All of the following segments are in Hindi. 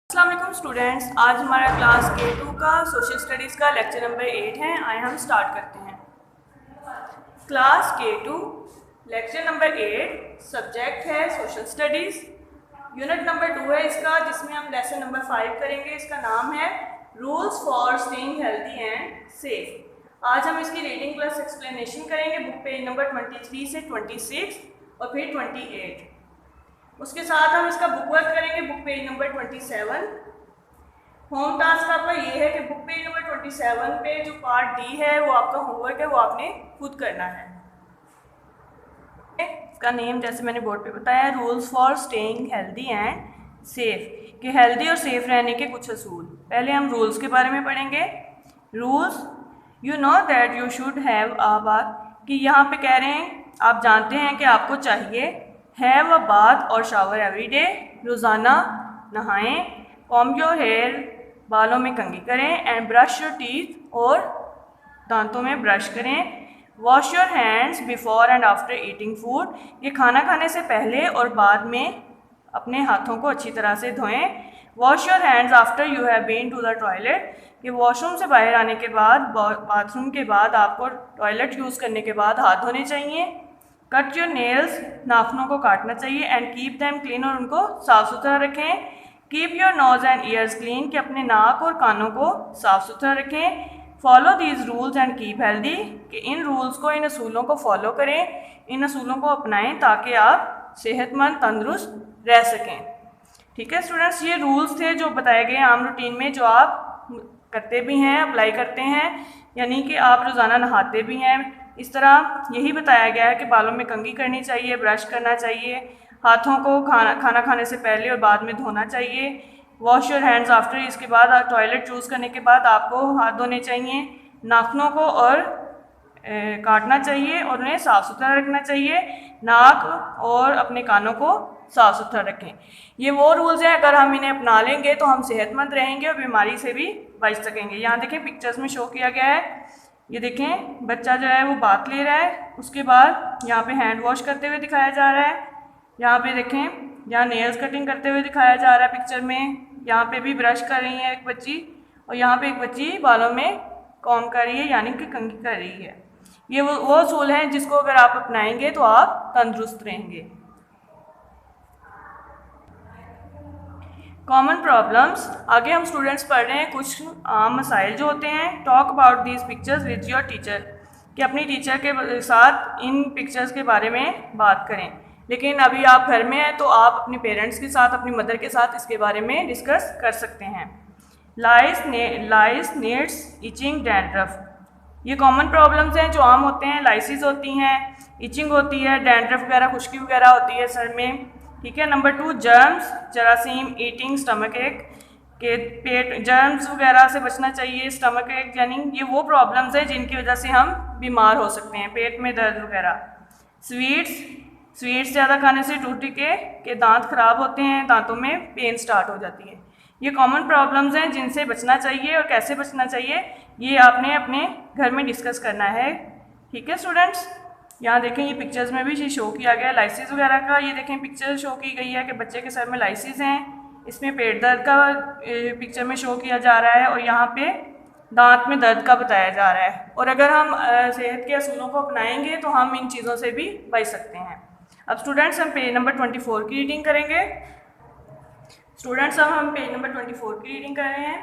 अस्सलाम वालेकुम स्टूडेंट्स, आज हमारा क्लास K2 का सोशल स्टडीज़ का लेक्चर नंबर 8 है। आए हम स्टार्ट करते हैं। Class K2 lecture number 8 subject है सोशल स्टडीज़। यूनिट नंबर 2 है इसका, जिसमें हम लेसन नंबर 5 करेंगे। इसका नाम है rules for staying healthy and safe. आज हम इसकी रीडिंग प्लस एक्सप्लेनेशन करेंगे बुक पेज नंबर 23 से 26 और फिर 28। उसके साथ हम इसका बुक वर्क करेंगे book page number 27। Home task आपका ये है कि बुक पेज नंबर 27 पे जो पार्ट डी है वो आपका होमवर्क है, वो आपने खुद करना है। इसका नेम जैसे मैंने बोर्ड पे बताया, rules for staying healthy and safe, कि हेल्दी और सेफ रहने के कुछ असूल। पहले हम रूल्स के बारे में पढ़ेंगे। Rules, you know that you should have a bath, कि यहाँ पे कह रहे हैं आप जानते हैं कि आपको चाहिए हैव अ बाथ और शावर एवरी डे, रोज़ाना नहाएं। कॉम्ब योर हेयर, बालों में कंघी करें। एंड ब्रश योर टीथ, और दांतों में ब्रश करें। Wash your hands before and after eating food, ये खाना खाने से पहले और बाद में अपने हाथों को अच्छी तरह से धोएं। Wash your hands after you have been to the toilet, कि वॉशरूम से बाहर आने के बाद, बाथरूम के बाद आपको टॉयलेट यूज़ करने के बाद हाथ धोने चाहिए। कट योर नेल्स, नाखूनों को काटना चाहिए। एंड कीप दैम क्लीन, और उनको साफ़ सुथरा रखें। Keep your nose and ears clean, कि अपने नाक और कानों को साफ़ सुथरा रखें। Follow these rules and keep healthy, कि इन रूल्स को, इन असूलों को फॉलो करें, इन असूलों को अपनाएं ताकि आप सेहतमंद तंदुरुस्त रह सकें। ठीक है स्टूडेंट्स, ये रूल्स थे जो बताए गए आम रूटीन में, जो आप करते भी हैं, अप्लाई करते हैं, यानी कि आप रोज़ाना नहाते भी हैं। इस तरह यही बताया गया है कि बालों में कंघी करनी चाहिए, ब्रश करना चाहिए, हाथों को खाना खाने से पहले और बाद में धोना चाहिए। वॉश योर हैंड्स आफ्टर, इसके बाद टॉयलेट चूज़ करने के बाद आपको हाथ धोने चाहिए। नाखूनों को और काटना चाहिए और उन्हें साफ़ सुथरा रखना चाहिए। नाक और अपने कानों को साफ़ सुथरा रखें। ये वो रूल्स हैं, अगर हम इन्हें अपना लेंगे तो हम सेहतमंद रहेंगे और बीमारी से भी बच सकेंगे। यहाँ देखें पिक्चर्स में शो किया गया है, ये देखें बच्चा जो है वो बात ले रहा है, उसके बाद यहाँ पे हैंड वॉश करते हुए दिखाया जा रहा है। यहाँ पे देखें, यहाँ नेल्स कटिंग करते हुए दिखाया जा रहा है पिक्चर में। यहाँ पे भी ब्रश कर रही है एक बच्ची, और यहाँ पे एक बच्ची बालों में कॉम्ब कर रही है, यानी कि कंघी कर रही है। ये वो असूल हैं जिसको अगर आप अपनाएंगे तो आप तंदुरुस्त रहेंगे। कॉमन प्रॉब्लम्स, आगे हम स्टूडेंट्स पढ़ रहे हैं कुछ आम मसाइल जो होते हैं। Talk about these pictures with your teacher, कि अपनी टीचर के साथ इन पिक्चर्स के बारे में बात करें। लेकिन अभी आप घर में हैं तो आप अपने पेरेंट्स के साथ, अपनी मदर के साथ इसके बारे में डिस्कस कर सकते हैं। लाइस, नीड्स, इचिंग, डैंड्रफ, ये कॉमन प्रॉब्लम्स हैं जो आम होते हैं। लाइसिस होती हैं, इचिंग होती है, डैंड्रफ वगैरह, खुश्की वगैरह होती है सर में। ठीक है। नंबर 2 जर्म्स, जरासीम, ईटिंग, स्टमक एक, के पेट जर्म्स वगैरह से बचना चाहिए। स्टमक एक यानी ये वो प्रॉब्लम्स हैं जिनकी वजह से हम बीमार हो सकते हैं, पेट में दर्द वगैरह। स्वीट्स ज़्यादा खाने से टूटी के दांत खराब होते हैं, दांतों में पेन स्टार्ट हो जाती है। ये कॉमन प्रॉब्लम्स हैं जिनसे बचना चाहिए, और कैसे बचना चाहिए ये आपने अपने घर में डिस्कस करना है। ठीक है स्टूडेंट्स, यहाँ देखें ये पिक्चर्स में भी शो किया गया है लाइसिस वगैरह का। ये देखें पिक्चर शो की गई है कि बच्चे के सर में लाइसिस हैं, इसमें पेट दर्द का पिक्चर में शो किया जा रहा है, और यहाँ पे दांत में दर्द का बताया जा रहा है। और अगर हम सेहत के असूलों को अपनाएंगे तो हम इन चीज़ों से भी बच सकते हैं। अब स्टूडेंट्स हम पेज नंबर 24 की रीडिंग करेंगे। स्टूडेंट्स अब हम पेज नंबर 24 की रीडिंग कर रहे हैं।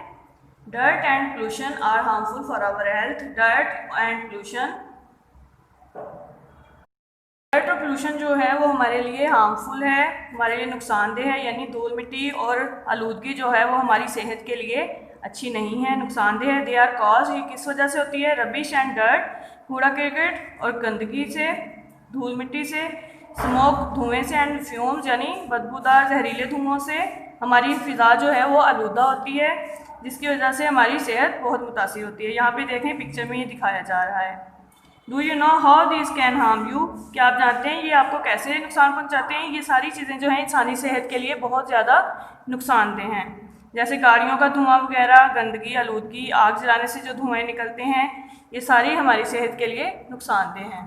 Dirt and pollution are harmful for our health. Dirt and pollution, dirt और पोल्यूशन जो है वो हमारे लिए हार्मफुल है, हमारे लिए नुकसानदेह है। यानी धूल मिट्टी और आलूदगी जो है वो हमारी सेहत के लिए अच्छी नहीं है, नुकसानदेह है। दे आर कॉज, ये किस वजह से होती है? रबिश एंड डर्ट, कूड़ा करकट और गंदगी से, धूल मिट्टी से। स्मोक, धुएं से। एंड फ्यूम्स, यानी बदबूदार जहरीले धुओं से हमारी फ़िज़ा जो है वो आलूदा होती है, जिसकी वजह से हमारी सेहत बहुत मुतासिर होती है। यहाँ पे देखें पिक्चर में ये दिखाया जा रहा है। Do you know how this can harm you, क्या आप जानते हैं ये आपको कैसे नुकसान पहुँचाते हैं? ये सारी चीज़ें जो हैं इंसानी सेहत के लिए बहुत ज़्यादा नुकसानदेह हैं, जैसे गाड़ियों का धुआं वगैरह, गंदगी, आलूदगी, आग जलाने से जो धुएँ निकलते हैं, ये सारी हमारी सेहत के लिए नुकसानदेह हैं।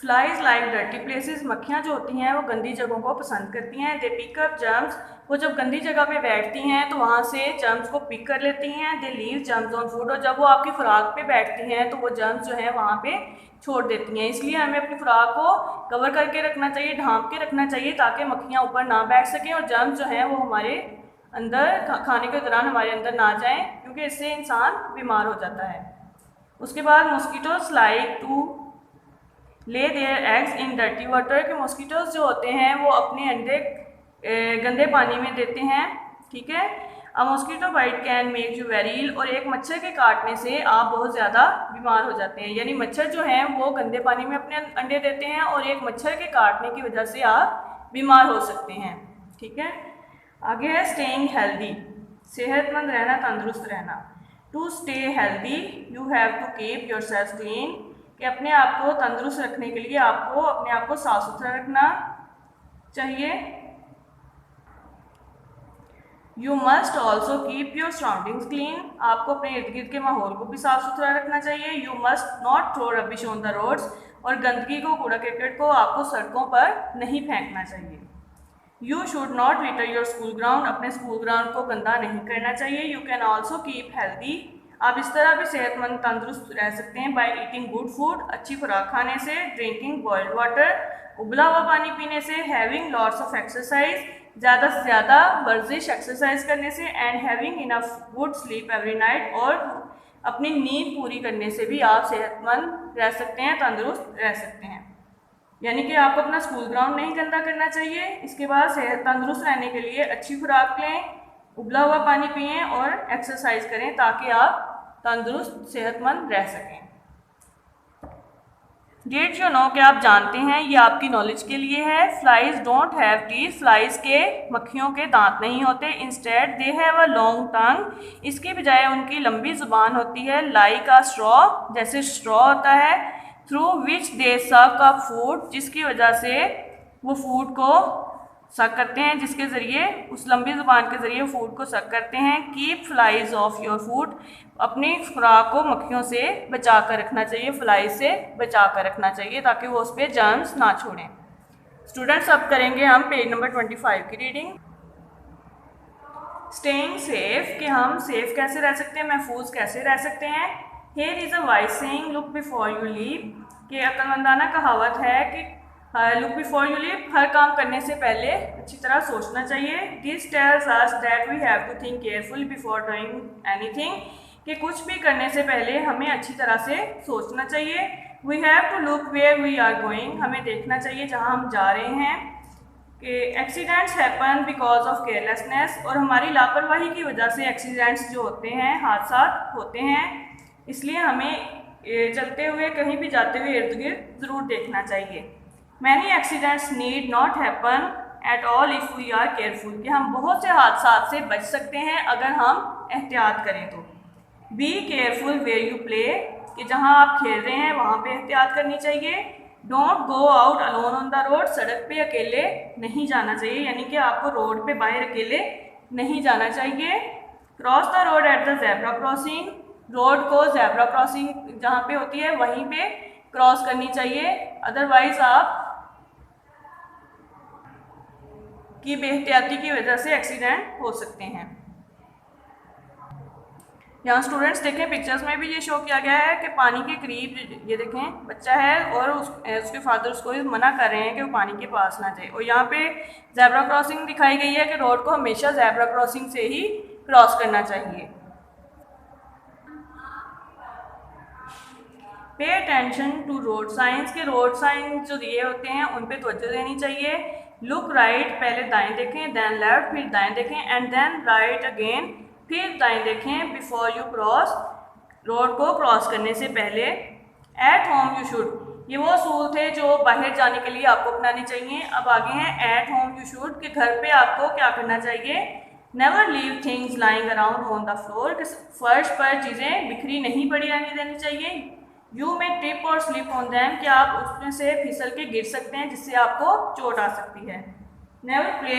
फ्लाइज लाइक डर्टी प्लेसेस, मक्खियाँ जो होती हैं वो गंदी जगहों को पसंद करती हैं। दे पिक अप जर्म्स, वो जब गंदी जगह पे बैठती हैं तो वहाँ से जर्म्स को पिक कर लेती हैं। दे लीव जर्म्स ऑन फूड, और जब वो आपकी खुराक पे बैठती हैं तो वो जर्म्स जो है वहाँ पे छोड़ देती हैं। इसलिए हमें अपनी खुराक को कवर करके रखना चाहिए, ढांप के रखना चाहिए, ताकि मक्खियाँ ऊपर ना बैठ सकें और जर्म्स जो हैं वो हमारे अंदर खाने के दौरान हमारे अंदर ना जाएँ, क्योंकि इससे इंसान बीमार हो जाता है। उसके बाद mosquitoes like to lay their eggs in dirty water, के मॉस्किटोज जो होते हैं वो अपने अंडे गंदे पानी में देते हैं। ठीक है, a mosquito bite can make you very ill, और एक मच्छर के काटने से आप बहुत ज़्यादा बीमार हो जाते हैं। यानी मच्छर जो हैं वो गंदे पानी में अपने अंडे देते हैं और एक मच्छर के काटने की वजह से आप बीमार हो सकते हैं। ठीक है, आगे है स्टेइंग हेल्दी, सेहतमंद रहना, तंदुरुस्त रहना। To stay healthy you have to keep yourself clean, कि अपने आप को तंदुरुस्त रखने के लिए आपको अपने आप को साफ सुथरा रखना चाहिए। You must also keep your surroundings clean, आपको अपने इर्द गिर्द के माहौल को भी साफ सुथरा रखना चाहिए। You must not throw rubbish on the roads, और गंदगी को, कूड़ा करकट को आपको सड़कों पर नहीं फेंकना चाहिए। You should not litre your school ground, अपने स्कूल ग्राउंड को गंदा नहीं करना चाहिए। You can also keep healthy, आप इस तरह भी सेहतमंद तंदुरुस्त रह सकते हैं बाय ईटिंग गुड फूड, अच्छी खुराक खाने से, ड्रिंकिंग बॉइल्ड वाटर, उबला हुआ पानी पीने से, हैविंग लॉट्स ऑफ एक्सरसाइज, ज़्यादा से ज़्यादा वर्जिश एक्सरसाइज करने से, and having enough good sleep every night, और अपनी नींद पूरी करने से भी आप सेहतमंद रह सकते हैं, तंदुरुस्त रह सकते हैं। यानी कि आपको अपना स्कूल ग्राउंड नहीं गंदा करना चाहिए। इसके बाद सेहत तंदुरुस्त रहने के लिए अच्छी खुराक लें, उबला हुआ पानी पिएं और एक्सरसाइज करें, ताकि आप तंदुरुस्त सेहतमंद रह सकें। डिड यू नो, कि आप जानते हैं, ये आपकी नॉलेज के लिए है। Flies don't have teeth, flies के मक्खियों के दांत नहीं होते। Instead they have a long tongue, इसके बजाय उनकी लंबी जुबान होती है। लाइक अ स्ट्रॉ, जैसे स्ट्रॉ होता है। थ्रू विच दे सक अप फूड, जिसकी वजह से वो फूड को सक करते हैं, जिसके ज़रिए उस लंबी ज़ुबान के ज़रिए फूड को सक करते हैं। Keep flies of your food, अपनी खुराक को मक्खियों से बचा कर रखना चाहिए, फ्लाइज से बचा कर रखना चाहिए, ताकि वो उस पर जर्म्स ना छोड़ें। स्टूडेंट्स, अब करेंगे हम पेज नंबर 25 की रीडिंग। स्टेइंग सेफ, कि हम सेफ कैसे रह सकते हैं, महफूज कैसे रह सकते हैं। Here is a wise saying, look before you leap, कि अक्लमंदाना कहावत है कि लुक बिफोर यू लीव, हर काम करने से पहले अच्छी तरह सोचना चाहिए। This tells us that we have to think carefully before doing anything, कि कुछ भी करने से पहले हमें अच्छी तरह से सोचना चाहिए। We have to look where we are going, हमें देखना चाहिए जहाँ हम जा रहे हैं। कि accidents happen because of carelessness, और हमारी लापरवाही की वजह से एक्सीडेंट्स जो होते हैं, हादसा होते हैं, इसलिए हमें चलते हुए, कहीं भी जाते हुए इर्द गिर्द ज़रूर देखना चाहिए। Many accidents need not happen at all if we are careful, कि हम बहुत से हादसा से बच सकते हैं अगर हम एहतियात करें तो। Be careful where you play, कि जहाँ आप खेल रहे हैं वहाँ पे एहतियात करनी चाहिए। Don't go out alone on the road, सड़क पे अकेले नहीं जाना चाहिए, यानी कि आपको रोड पे बाहर अकेले नहीं जाना चाहिए। Cross the road at the zebra crossing, road को ज़ेब्रा क्रॉसिंग जहाँ पे होती है वहीं पे क्रॉस करनी चाहिए, अदरवाइज आप की बेहतियाती की वजह से एक्सीडेंट हो सकते हैं। यहाँ स्टूडेंट्स देखें, पिक्चर्स में भी ये शो किया गया है कि पानी के करीब, ये देखें बच्चा है और उसके फादर उसको मना कर रहे हैं कि वो पानी के पास ना जाए। और यहाँ पे ज़ेब्रा क्रॉसिंग दिखाई गई है कि रोड को हमेशा ज़ेब्रा क्रॉसिंग से ही क्रॉस करना चाहिए। Pay attention to road signs, के रोड साइन जो दिए होते हैं उन पे तवज्जो देनी चाहिए। लुक राइट, पहले दाएं देखें, देन लेफ्ट, फिर दाएं देखें, एंड देन राइट अगेन, फिर दाएं देखें। बिफोर यू क्रॉस, रोड को क्रॉस करने से पहले। एट होम यू शुड, ये वो असूल थे जो बाहर जाने के लिए आपको अपनाने चाहिए। अब आगे हैं एट होम यू शुड, के घर पे आपको क्या करना चाहिए। Never leave things lying around on the floor, कि फर्श पर चीज़ें बिखरी नहीं पड़ी रहने देनी चाहिए। यू में ट्रिप और स्लिप ऑन दैम, कि आप उसमें से फिसल के गिर सकते हैं जिससे आपको चोट आ सकती है। Never play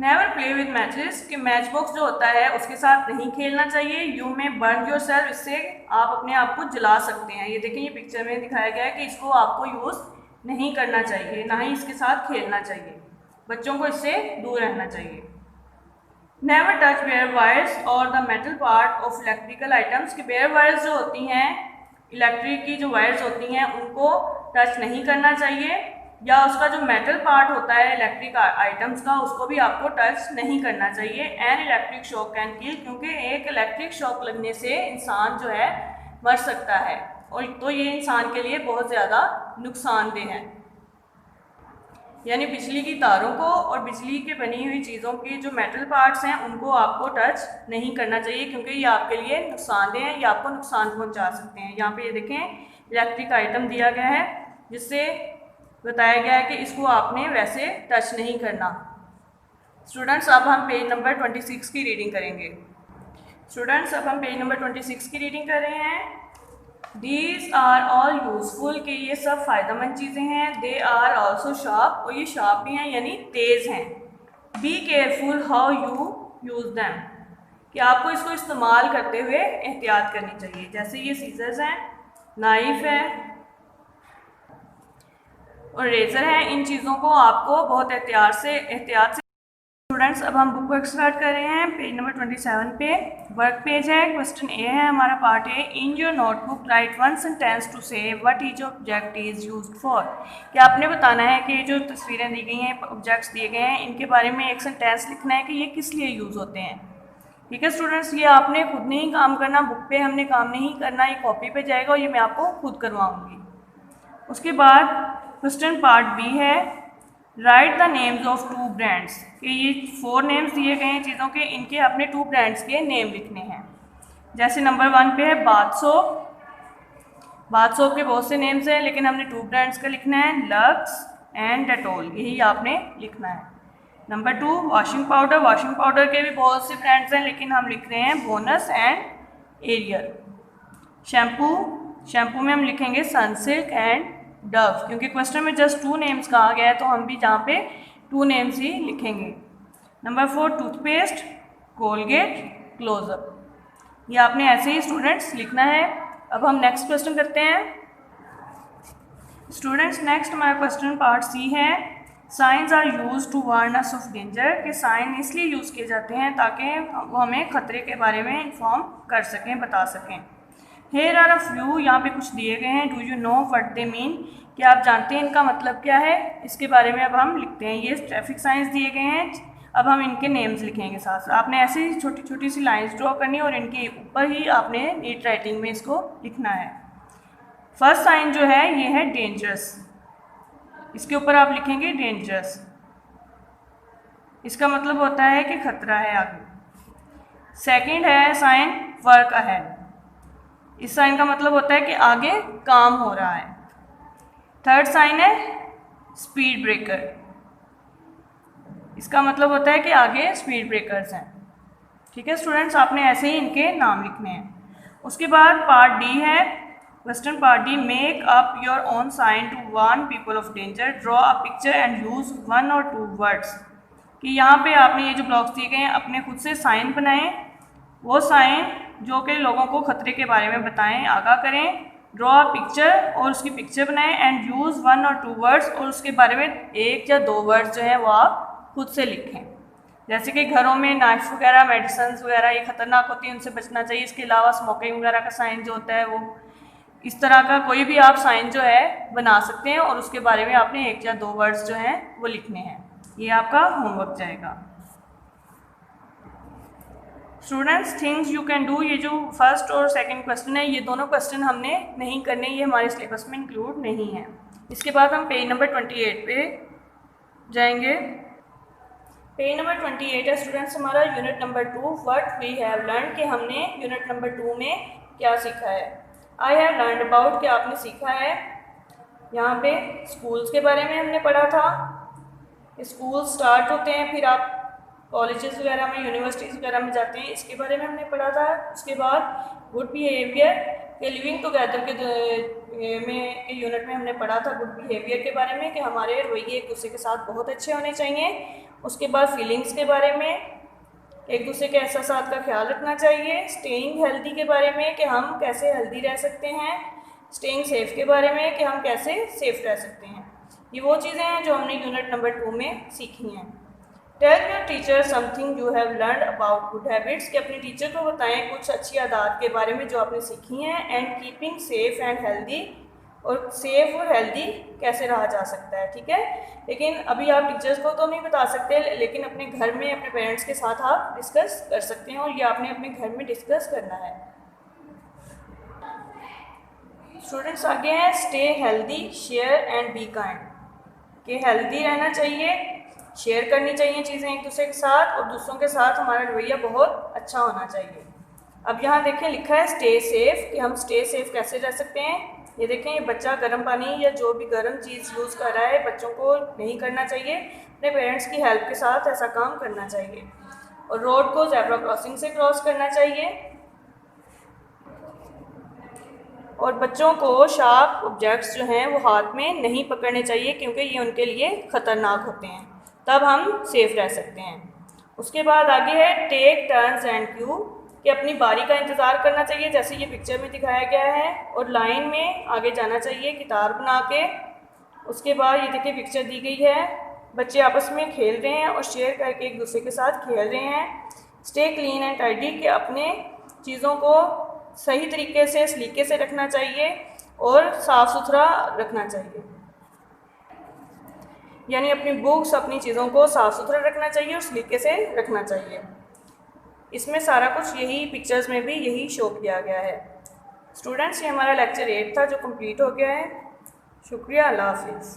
never play with matches, कि मैच बॉक्स जो होता है उसके साथ नहीं खेलना चाहिए। यू में बर्न योर सेल्फ, इससे आप अपने आप को जला सकते हैं। ये देखिए, ये पिक्चर में दिखाया गया है कि इसको आपको यूज़ नहीं करना चाहिए, ना ही इसके साथ खेलना चाहिए। बच्चों को इससे दूर रहना चाहिए। नेवर टच बेयर वायर्स और the metal part of electrical items, कि बेयर वायर्स जो होती हैं, इलेक्ट्रिक की जो वायर्स होती हैं, उनको टच नहीं करना चाहिए, या उसका जो मेटल पार्ट होता है इलेक्ट्रिक आइटम्स का, उसको भी आपको टच नहीं करना चाहिए। An electric shock can kill, क्योंकि एक इलेक्ट्रिक शॉक लगने से इंसान जो है मर सकता है, और तो ये इंसान के लिए बहुत ज़्यादा नुकसानदेह है। यानी बिजली की तारों को और बिजली के बनी हुई चीज़ों की जो मेटल पार्ट्स हैं उनको आपको टच नहीं करना चाहिए, क्योंकि ये आपके लिए नुकसानदेह हैं, ये आपको नुकसान पहुंचा सकते हैं। यहाँ पे ये देखें, इलेक्ट्रिक आइटम दिया गया है जिससे बताया गया है कि इसको आपने वैसे टच नहीं करना। स्टूडेंट्स, अब हम पेज नंबर 26 की रीडिंग करेंगे। स्टूडेंट्स, अब हम पेज नंबर 26 की रीडिंग कर रहे हैं। These are all useful, कि ये सब फ़ायदेमंद चीज़ें हैं। They are also sharp, और ये शार्प भी हैं यानी तेज़ हैं। Be careful how you use them, कि आपको इसको इस्तेमाल करते हुए एहतियात करनी चाहिए। जैसे ये सीजर्स हैं, नाइफ है और रेज़र है, इन चीज़ों को आपको बहुत एहतियात से स्टूडेंट्स, अब हम बुक वर्क स्टार्ट कर रहे हैं। पेज नंबर 27 पे वर्क पेज है। क्वेश्चन ए है हमारा, part A. In your notebook write one sentence to say what each object is used for, कि आपने बताना है कि जो तस्वीरें दी गई हैं, ऑब्जेक्ट्स दिए गए हैं, इनके बारे में एक सेंटेंस लिखना है कि ये किस लिए यूज़ होते हैं। ठीक है स्टूडेंट्स, ये आपने खुद नहीं काम करना, बुक पे हमने काम नहीं करना, ये कॉपी पे जाएगा और ये मैं आपको खुद करवाऊँगी। उसके बाद क्वेश्चन पार्ट बी है, right the names of 2 brands, कि ये 4 नेम्स दिए गए हैं चीज़ों के, इनके अपने 2 ब्रांड्स के नेम लिखने हैं। जैसे नंबर 1 पे है बाथ सोप। बाथ सोप के बहुत से नेम्स हैं, लेकिन हमने 2 ब्रांड्स का लिखना है, लक्स एंड डेटोल, यही आपने लिखना है। Number 2 washing powder. Washing powder के भी बहुत से ब्रांड्स हैं, लेकिन हम लिख रहे हैं bonus and Ariel. Shampoo, shampoo में हम लिखेंगे सनसिल्क एंड डव, क्योंकि क्वेश्चन में जस्ट 2 नेम्स कहा गया है, तो हम भी जहाँ पे 2 नेम्स ही लिखेंगे। नंबर 4 टूथपेस्ट, कोलगेट, क्लोजअप, ये आपने ऐसे ही स्टूडेंट्स लिखना है। अब हम नेक्स्ट क्वेश्चन करते हैं। स्टूडेंट्स, नेक्स्ट हमारा क्वेश्चन पार्ट सी है, signs are used to warn us of danger, के साइन इसलिए यूज़ किए जाते हैं ताकि वो हमें खतरे के बारे में इन्फॉर्म कर सकें, बता सकें। हेयर आर अ फ्यू, यहाँ पे कुछ दिए गए हैं। Do you know what they mean, क्या आप जानते हैं इनका मतलब क्या है, इसके बारे में अब हम लिखते हैं। ये ट्रैफिक साइंस दिए गए हैं, अब हम इनके नेम्स लिखेंगे साथ साथ। आपने ऐसे ही छोटी छोटी सी लाइंस ड्रॉ करनी है और इनके ऊपर ही आपने नीट राइटिंग में इसको लिखना है। फर्स्ट साइन जो है ये है डेंजरस, इसके ऊपर आप लिखेंगे डेंजरस, इसका मतलब होता है कि खतरा है आगे। सेकंड है साइन वर्क अहेड, इस साइन का मतलब होता है कि आगे काम हो रहा है। थर्ड साइन है स्पीड ब्रेकर, इसका मतलब होता है कि आगे स्पीड ब्रेकर्स हैं। ठीक है स्टूडेंट्स, आपने ऐसे ही इनके नाम लिखने हैं। उसके बाद पार्ट डी है, question part D, make up your own sign to warn people of danger, draw a picture and use 1 or 2 words, कि यहाँ पे आपने ये जो ब्लॉक्स दिए गए हैं अपने खुद से साइन बनाएं, वो साइन जो कि लोगों को खतरे के बारे में बताएं, आगाह करें। ड्रॉ अ पिक्चर, और उसकी पिक्चर बनाएं, एंड यूज़ 1 or 2 वर्ड्स, और उसके बारे में 1 या 2 वर्ड्स जो है वो आप खुद से लिखें। जैसे कि घरों में नाइफ वगैरह, मेडिसिन वगैरह ये खतरनाक होती है, उनसे बचना चाहिए। इसके अलावा स्मोकिंग वगैरह का साइन जो होता है वो, इस तरह का कोई भी आप साइन जो है बना सकते हैं, और उसके बारे में आपने 1 या 2 वर्ड्स जो हैं वो लिखने हैं। ये आपका होमवर्क जाएगा। Students, things you can do, ये जो फर्स्ट और सेकंड क्वेश्चन है, ये दोनों क्वेश्चन हमने नहीं करने, ये हमारे सिलेबस में इंक्लूड नहीं है। इसके बाद हम पेज नंबर 28 पे जाएंगे। पेज नंबर 28 है स्टूडेंट्स हमारा unit number 2, what we have learn, कि हमने यूनिट नंबर 2 में क्या सीखा है। आई हैव लर्न अबाउट, कि आपने सीखा है यहाँ पे स्कूल्स के बारे में हमने पढ़ा था। स्कूल स्टार्ट होते हैं, फिर आप कॉलेजेस वगैरह में, यूनिवर्सिटीज़ वगैरह में जाते हैं, इसके बारे में हमने पढ़ा था। उसके बाद गुड बिहेवियर के लिविंग टुगेदर के यूनिट में हमने पढ़ा था गुड बिहेवियर के बारे में कि हमारे रवैये एक दूसरे के साथ बहुत अच्छे होने चाहिए। उसके बाद फीलिंग्स के बारे में, एक दूसरे के एहसासात का ख्याल रखना चाहिए। स्टेइंग हेल्दी के बारे में कि हम कैसे हेल्दी रह सकते हैं। स्टेइंग सेफ के बारे में कि हम कैसे सेफ रह सकते हैं। ये वो चीज़ें हैं जो हमने यूनिट नंबर 2 में सीखी हैं। Tell your teacher something you have learn about good habits, कि अपने टीचर को बताएं कुछ अच्छी आदत के बारे में जो आपने सीखी हैं। And keeping safe and healthy, और सेफ और हेल्दी कैसे रहा जा सकता है, ठीक है। लेकिन अभी आप टीचर्स को तो नहीं बता सकते, लेकिन अपने घर में अपने पेरेंट्स के साथ आप डिस्कस कर सकते हैं, और ये आपने अपने घर में डिस्कस करना है। स्टूडेंट्स आगे हैं, stay healthy, share and be kind, कि हेल्दी रहना चाहिए, शेयर करनी चाहिए चीज़ें एक दूसरे के साथ, और दूसरों के साथ हमारा रवैया बहुत अच्छा होना चाहिए। अब यहाँ देखें लिखा है स्टे सेफ, कि हम स्टे सेफ कैसे रह सकते हैं। ये देखें, ये बच्चा गर्म पानी या जो भी गर्म चीज़ यूज़ कर रहा है, बच्चों को नहीं करना चाहिए, अपने पेरेंट्स की हेल्प के साथ ऐसा काम करना चाहिए। और रोड को ज़ेब्रा क्रॉसिंग से क्रॉस करना चाहिए। और बच्चों को शार्प ऑब्जेक्ट्स जो हैं वो हाथ में नहीं पकड़ने चाहिए, क्योंकि ये उनके लिए ख़तरनाक होते हैं, तब हम सेफ रह सकते हैं। उसके बाद आगे है टेक टर्न्स एंड क्यू, कि अपनी बारी का इंतज़ार करना चाहिए, जैसे ये पिक्चर में दिखाया गया है, और लाइन में आगे जाना चाहिए किताब बना के। उसके बाद ये देखिए पिक्चर दी गई है, बच्चे आपस में खेल रहे हैं और शेयर करके एक दूसरे के साथ खेल रहे हैं। स्टे क्लीन एंड टाइडी, कि अपने चीज़ों को सही तरीके से सलीके से रखना चाहिए और साफ़ सुथरा रखना चाहिए, यानी अपनी बुक्स, अपनी चीज़ों को साफ़ सुथरा रखना चाहिए और सलीके से रखना चाहिए। इसमें सारा कुछ यही पिक्चर्स में भी यही शो किया गया है। स्टूडेंट्स, ये हमारा लेक्चर 8 था जो कंप्लीट हो गया है। शुक्रिया, अल्लाह हाफिज़।